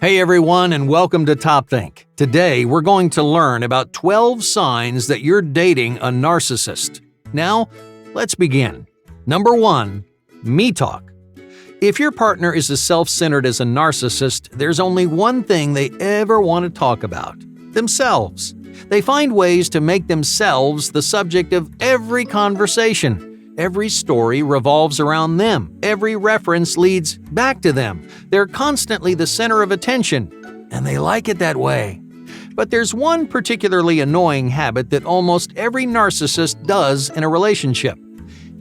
Hey everyone, and welcome to Top Think. Today we're going to learn about 12 signs that you're dating a narcissist. Now, let's begin. Number 1. Me talk. If your partner is as self-centered as a narcissist, there's only one thing they ever want to talk about: themselves. They find ways to make themselves the subject of every conversation. Every story revolves around them. Every reference leads back to them. They're constantly the center of attention, and they like it that way. But there's one particularly annoying habit that almost every narcissist does in a relationship.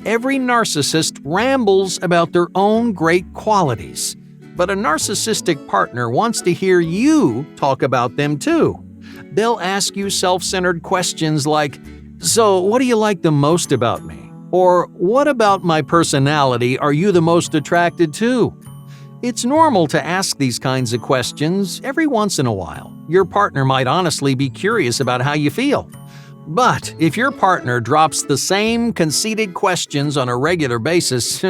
Every narcissist rambles about their own great qualities. But a narcissistic partner wants to hear you talk about them too. They'll ask you self-centered questions like, "So, what do you like the most about me?" Or, "What about my personality are you the most attracted to?" It's normal to ask these kinds of questions every once in a while. Your partner might honestly be curious about how you feel. But if your partner drops the same conceited questions on a regular basis,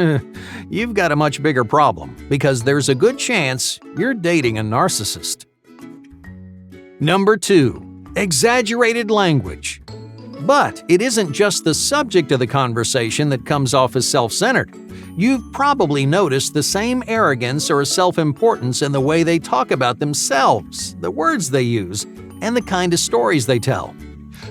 you've got a much bigger problem, because there's a good chance you're dating a narcissist. Number 2. Exaggerated language. But it isn't just the subject of the conversation that comes off as self-centered. You've probably noticed the same arrogance or self-importance in the way they talk about themselves, the words they use, and the kind of stories they tell.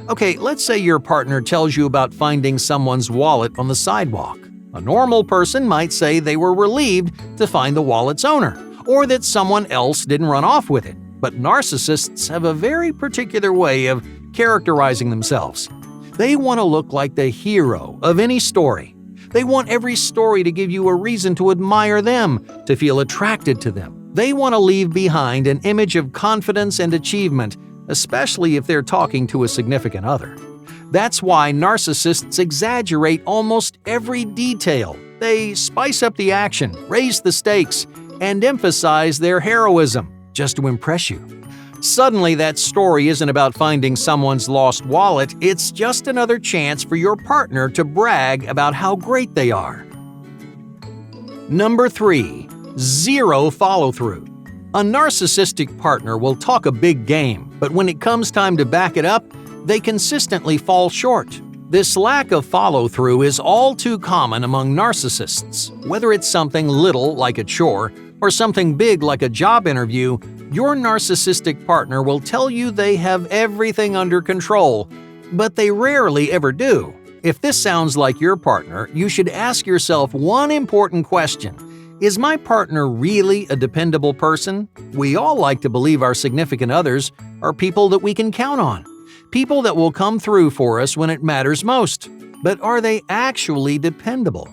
Okay, let's say your partner tells you about finding someone's wallet on the sidewalk. A normal person might say they were relieved to find the wallet's owner, or that someone else didn't run off with it. But narcissists have a very particular way of characterizing themselves. They want to look like the hero of any story. They want every story to give you a reason to admire them, to feel attracted to them. They want to leave behind an image of confidence and achievement, especially if they're talking to a significant other. That's why narcissists exaggerate almost every detail. They spice up the action, raise the stakes, and emphasize their heroism just to impress you. Suddenly, that story isn't about finding someone's lost wallet, it's just another chance for your partner to brag about how great they are. Number 3. Zero follow-through. A narcissistic partner will talk a big game, but when it comes time to back it up, they consistently fall short. This lack of follow-through is all too common among narcissists. Whether it's something little like a chore or something big like a job interview, your narcissistic partner will tell you they have everything under control, but they rarely ever do. If this sounds like your partner, you should ask yourself one important question. Is my partner really a dependable person? We all like to believe our significant others are people that we can count on, people that will come through for us when it matters most. But are they actually dependable?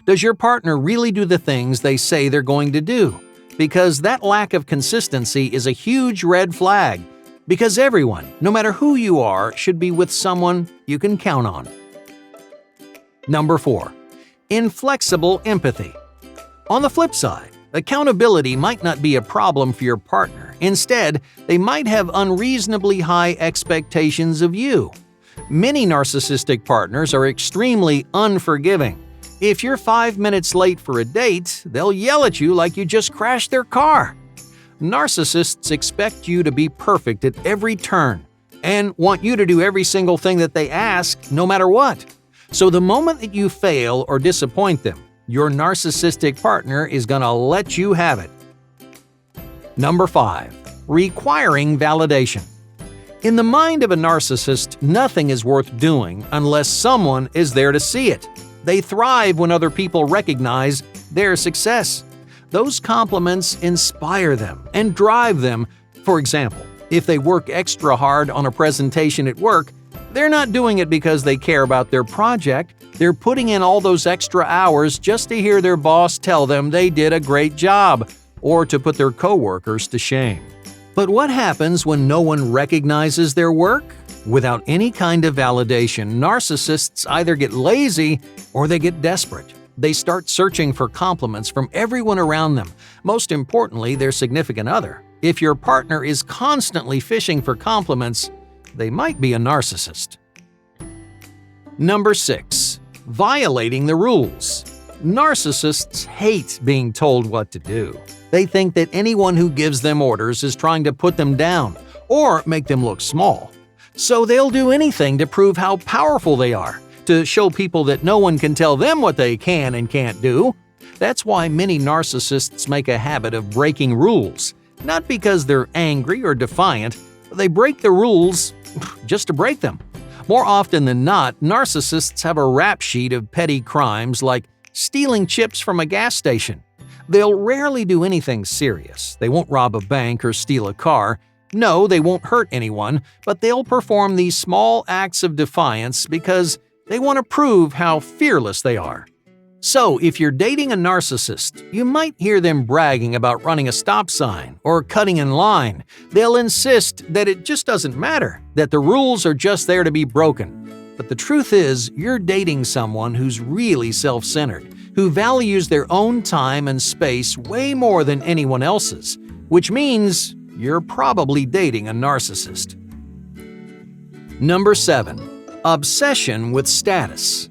Does your partner really do the things they say they're going to do? Because that lack of consistency is a huge red flag. Because everyone, no matter who you are, should be with someone you can count on. Number 4. Inflexible empathy. On the flip side, accountability might not be a problem for your partner. Instead, they might have unreasonably high expectations of you. Many narcissistic partners are extremely unforgiving. If you're 5 minutes late for a date, they'll yell at you like you just crashed their car. Narcissists expect you to be perfect at every turn and want you to do every single thing that they ask, no matter what. So the moment that you fail or disappoint them, your narcissistic partner is going to let you have it. Number 5. Requiring validation. In the mind of a narcissist, nothing is worth doing unless someone is there to see it. They thrive when other people recognize their success. Those compliments inspire them and drive them. For example, if they work extra hard on a presentation at work, they're not doing it because they care about their project. They're putting in all those extra hours just to hear their boss tell them they did a great job, or to put their coworkers to shame. But what happens when no one recognizes their work? Without any kind of validation, narcissists either get lazy or they get desperate. They start searching for compliments from everyone around them, most importantly, their significant other. If your partner is constantly fishing for compliments, they might be a narcissist. Number 6. Violating the rules. Narcissists hate being told what to do. They think that anyone who gives them orders is trying to put them down or make them look small. So they'll do anything to prove how powerful they are, to show people that no one can tell them what they can and can't do. That's why many narcissists make a habit of breaking rules, not because they're angry or defiant. They break the rules just to break them. More often than not, narcissists have a rap sheet of petty crimes like stealing chips from a gas station. They'll rarely do anything serious. They won't rob a bank or steal a car. No, they won't hurt anyone, but they'll perform these small acts of defiance because they want to prove how fearless they are. So, if you're dating a narcissist, you might hear them bragging about running a stop sign or cutting in line. They'll insist that it just doesn't matter, that the rules are just there to be broken. But the truth is, you're dating someone who's really self-centered, who values their own time and space way more than anyone else's, which means you're probably dating a narcissist. Number 7. Obsession with status.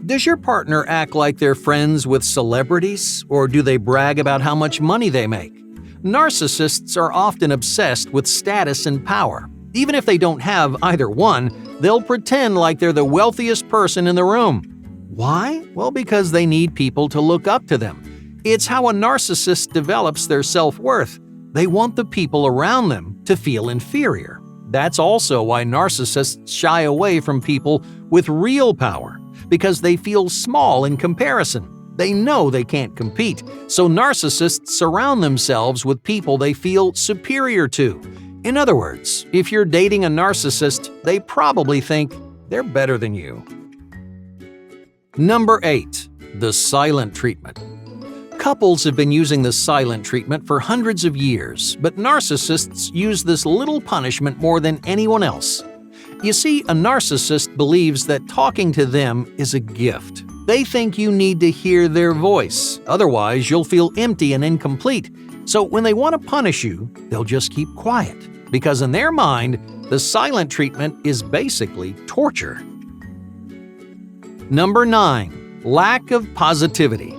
Does your partner act like they're friends with celebrities, or do they brag about how much money they make? Narcissists are often obsessed with status and power. Even if they don't have either one, they'll pretend like they're the wealthiest person in the room. Why? Well, because they need people to look up to them. It's how a narcissist develops their self-worth. They want the people around them to feel inferior. That's also why narcissists shy away from people with real power, because they feel small in comparison. They know they can't compete, so narcissists surround themselves with people they feel superior to. In other words, if you're dating a narcissist, they probably think they're better than you. Number 8. The silent treatment. Couples have been using the silent treatment for hundreds of years, but narcissists use this little punishment more than anyone else. You see, a narcissist believes that talking to them is a gift. They think you need to hear their voice, otherwise you'll feel empty and incomplete. So when they want to punish you, they'll just keep quiet, because in their mind, the silent treatment is basically torture. Number 9. Lack of positivity.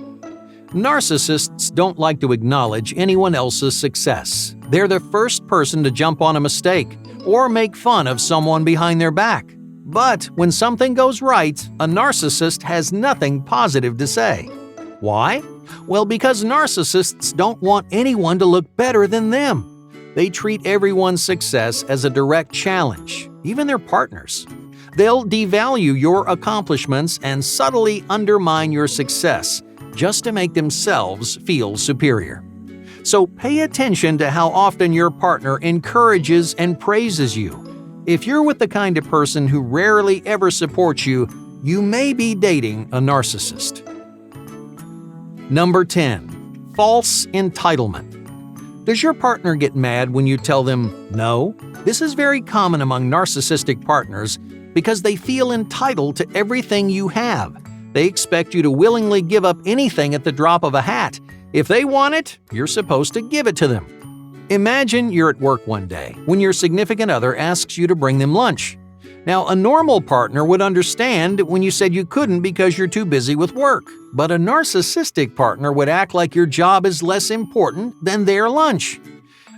Narcissists don't like to acknowledge anyone else's success. They're the first person to jump on a mistake or make fun of someone behind their back. But when something goes right, a narcissist has nothing positive to say. Why? Well, because narcissists don't want anyone to look better than them. They treat everyone's success as a direct challenge, even their partners. They'll devalue your accomplishments and subtly undermine your success, just to make themselves feel superior. So pay attention to how often your partner encourages and praises you. If you're with the kind of person who rarely ever supports you, you may be dating a narcissist. Number 10. False entitlement. Does your partner get mad when you tell them no? This is very common among narcissistic partners because they feel entitled to everything you have. They expect you to willingly give up anything at the drop of a hat. If they want it, you're supposed to give it to them. Imagine you're at work one day when your significant other asks you to bring them lunch. Now, a normal partner would understand when you said you couldn't because you're too busy with work. But a narcissistic partner would act like your job is less important than their lunch.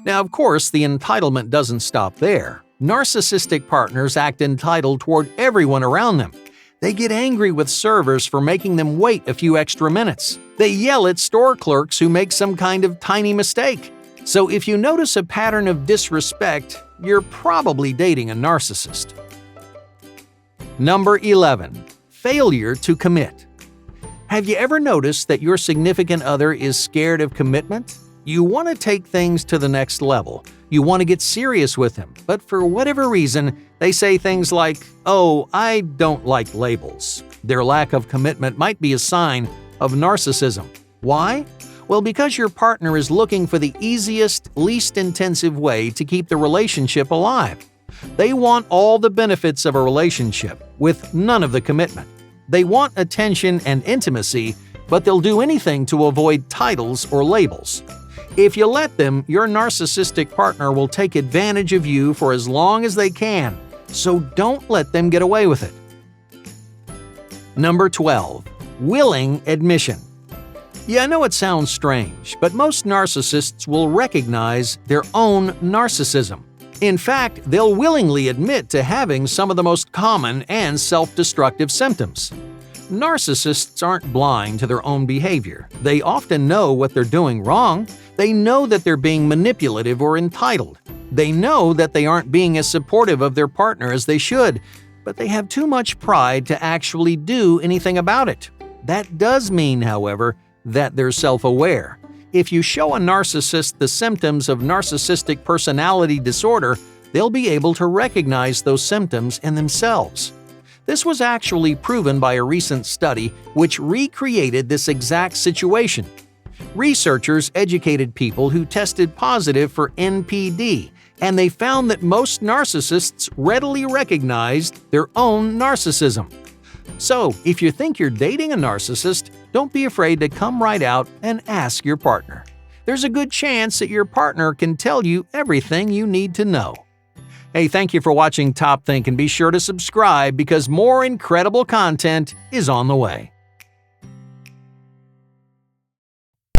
Now, of course, the entitlement doesn't stop there. Narcissistic partners act entitled toward everyone around them. They get angry with servers for making them wait a few extra minutes. They yell at store clerks who make some kind of tiny mistake. So if you notice a pattern of disrespect, you're probably dating a narcissist. Number 11. Failure to commit. Have you ever noticed that your significant other is scared of commitment? You want to take things to the next level. You want to get serious with him, but for whatever reason, they say things like, "Oh, I don't like labels." Their lack of commitment might be a sign of narcissism. Why? Well, because your partner is looking for the easiest, least intensive way to keep the relationship alive. They want all the benefits of a relationship, with none of the commitment. They want attention and intimacy, but they'll do anything to avoid titles or labels. If you let them, your narcissistic partner will take advantage of you for as long as they can, so don't let them get away with it. Number 12. Willing admission. Yeah, I know it sounds strange, but most narcissists will recognize their own narcissism. In fact, they'll willingly admit to having some of the most common and self-destructive symptoms. Narcissists aren't blind to their own behavior. They often know what they're doing wrong. They know that they're being manipulative or entitled. They know that they aren't being as supportive of their partner as they should, but they have too much pride to actually do anything about it. That does mean, however, that they're self-aware. If you show a narcissist the symptoms of narcissistic personality disorder, they'll be able to recognize those symptoms in themselves. This was actually proven by a recent study which recreated this exact situation. Researchers educated people who tested positive for NPD, and they found that most narcissists readily recognized their own narcissism. So, if you think you're dating a narcissist, don't be afraid to come right out and ask your partner. There's a good chance that your partner can tell you everything you need to know. Hey, thank you for watching Top Think, and be sure to subscribe because more incredible content is on the way.